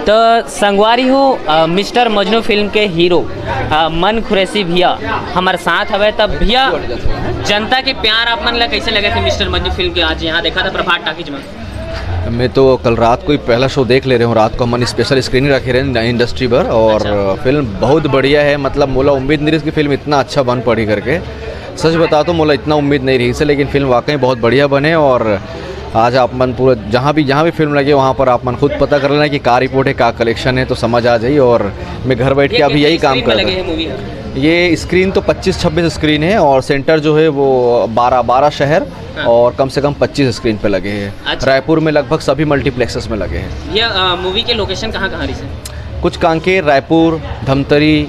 तो संगवारी हो मिस्टर मजनू फिल्म के हीरो मन खुरैसी भैया हमारे साथ हवे। तब भैया जनता के प्यार आप मन ला कैसे लगे थे मिस्टर मजनू फिल्म के? आज यहाँ देखा था प्रभात टाकीज में। मैं तो कल रात को ही पहला शो देख ले रहे हूँ। रात को हम स्पेशल स्क्रीनिंग रखे रहे इंडस्ट्री पर और फिल्म बहुत बढ़िया है। मतलब मोला उम्मीद नहीं रही कि फिल्म इतना अच्छा बन पड़ी करके। सच बता तो मोला इतना उम्मीद नहीं रही से, लेकिन फिल्म वाकई बहुत बढ़िया बने। और आज आप मन पूरा जहाँ भी फिल्म लगे वहाँ पर आप मन खुद पता कर लेना कि का रिपोर्ट है, का कलेक्शन है, तो समझ आ जाइए। और मैं घर बैठ के अभी यही काम कर रहा हूँ। ये स्क्रीन तो 25-26 स्क्रीन है और सेंटर जो है वो 12 शहर और कम से कम 25 स्क्रीन पे लगे हैं। अच्छा। रायपुर में लगभग सभी मल्टीप्लेक्सेस में लगे हैं। ये मूवी के लोकेशन कहाँ रही से? कुछ कांकेर, रायपुर, धमतरी,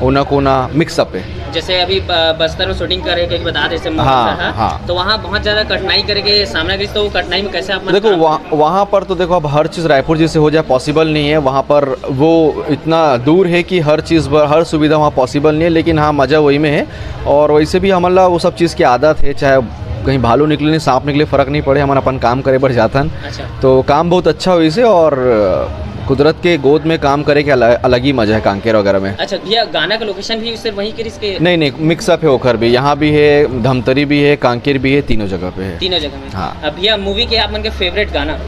ऊना मिक्सअप है। जैसे अभी बस्तर में शूटिंग करे के बता दे से हाँ। तो वहाँ बहुत ज़्यादा कठिनाई करके सामना करी, तो कठिनाई में कैसे आप देखो वहाँ पर तो देखो अब हर चीज़ रायपुर जैसे हो जाए पॉसिबल नहीं है। वहाँ पर वो इतना दूर है कि हर चीज़ पर हर सुविधा वहाँ पॉसिबल नहीं है। लेकिन हाँ, मज़ा वही में है। और वैसे भी हमारा वो सब चीज़ की आदत है, चाहे कहीं भालू निकले नहीं सांप निकले फ़र्क नहीं पड़े, हमारा अपन काम करे बढ़ जाता है। अच्छा। तो काम बहुत अच्छा हुई से और कुदरत के गोद में काम करे के अलग ही मजा है कांकेर वगैरह में। अच्छा भैया, गाना का लोकेशन भी सिर्फ वहीं के इसके? नहीं, मिक्सअप है ओखर भी, यहाँ भी है, धमतरी भी है, कांकेर भी है, तीनों जगह पे है। तीनों जगह में। हाँ। अब भैया मूवी के आप मन के फेवरेट गाना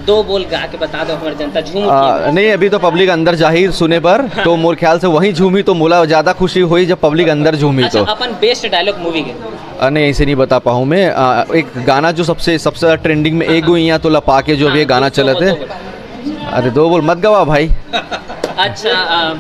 2 बोल गा के बता दो, हमारी जनता झूम। नहीं, अभी तो पब्लिक अंदर जाहिर सुने पर तो मोर ख्याल से वहीं झूमी तो मोला ज़्यादा खुशी हुई जब पब्लिक अंदर झूमी। तो अपन बेस्ट डायलॉग मूवी के नहीं ऐसे नहीं बता पाऊँ मैं। एक गाना जो सबसे ज़्यादा ट्रेंडिंग में एक गुइयाँ तो लपा के जो भी गाना चले थे। अरे 2 बोल मत गवा भाई। अच्छा।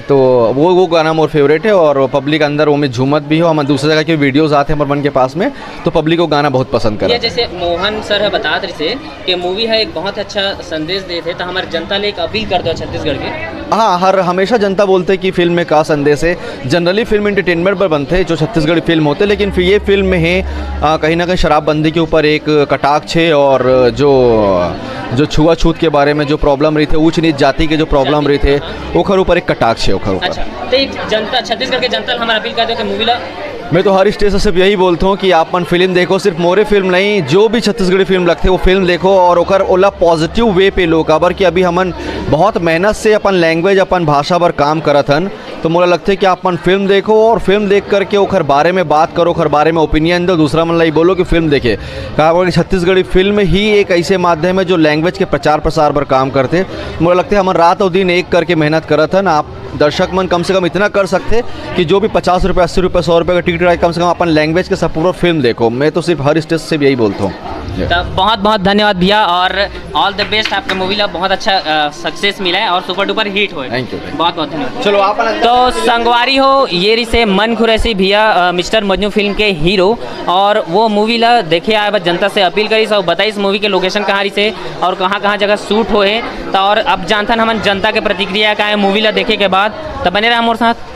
तो वो गाना मोर फेवरेट है और पब्लिक अंदर वो में झूमत भी हो। हम दूसरी जगह के वीडियोस आते हैं हमारे मन के पास में, तो पब्लिक को गाना बहुत पसंद करता है। जैसे मोहन सर है बता रहे थे कि मूवी है एक बहुत अच्छा संदेश देते, तो हमारे जनता ले एक अपील कर दो छत्तीसगढ़ के। हाँ, हमेशा जनता बोलते हैं कि फिल्म में का संदेश है। जनरली फिल्म एंटरटेनमेंट पर बनते हैं जो छत्तीसगढ़ी फिल्म होते हैं, लेकिन फिर ये फिल्म में है कहीं ना कहीं शराबबंदी के ऊपर एक कटाक्ष है और जो छुआछूत के बारे में जो प्रॉब्लम रही थे, ऊंच नीच जाति के जो प्रॉब्लम रही थे, ओखर ऊपर एक कटाक्ष है ओखर ऊपर। अच्छा, तो एक जनता छत्तीसगढ़ के जनता हमारा अपील कर दो कि मूवी ला। मैं तो हर स्टेज से सिर्फ यही बोलता हूँ कि आप मन फिल्म देखो, सिर्फ मोरे फिल्म नहीं, जो भी छत्तीसगढ़ी फिल्म लगते वो फिल्म देखो और ओकर ओला पॉजिटिव वे पे लो। काबर कि अभी हमन बहुत मेहनत से अपन लैंग्वेज अपन भाषा पर काम करत हन, तो मुझे लगता है कि आप मन फिल्म देखो और फिल्म देख करके ओखर बारे में बात करो, ओखर बारे में ओपिनियन दो, दूसरा मन लाई बोलो कि फिल्म देखे। काबर कि छत्तीसगढ़ी फिल्म ही एक ऐसे माध्यम है जो लैंग्वेज के प्रचार प्रसार पर काम करते। मुझे लगता है हमन रात और दिन एक करके मेहनत करत हन। आप दर्शक मन कम से कम इतना कर सकते कि जो भी 50 रुपये 80 रुपये 100 रुपये का टिकट है, कम से कम अपन लैंग्वेज के सब पूरा फिल्म देखो। मैं तो सिर्फ हर स्टेज से यही बोलता हूँ। तो बहुत बहुत धन्यवाद भैया और ऑल द बेस्ट। आपके मूवी ला बहुत अच्छा सक्सेस मिला है और सुपर डुपर हिट हो। Thank you. बहुत बहुत धन्यवाद। चलो आप तो संगवारी हो ये रिसे मन खुरैसी भैया मिस्टर मजनू फिल्म के हीरो, और वो मूवी ला देखे आए बस जनता से अपील करी सब बताइए इस मूवी के लोकेशन कहाँ रही से और कहाँ जगह शूट हो है। तो और अब जानता हम जनता के प्रतिक्रिया का है मूवी ला देखे के बाद, तो बने रहा हमारे साथ।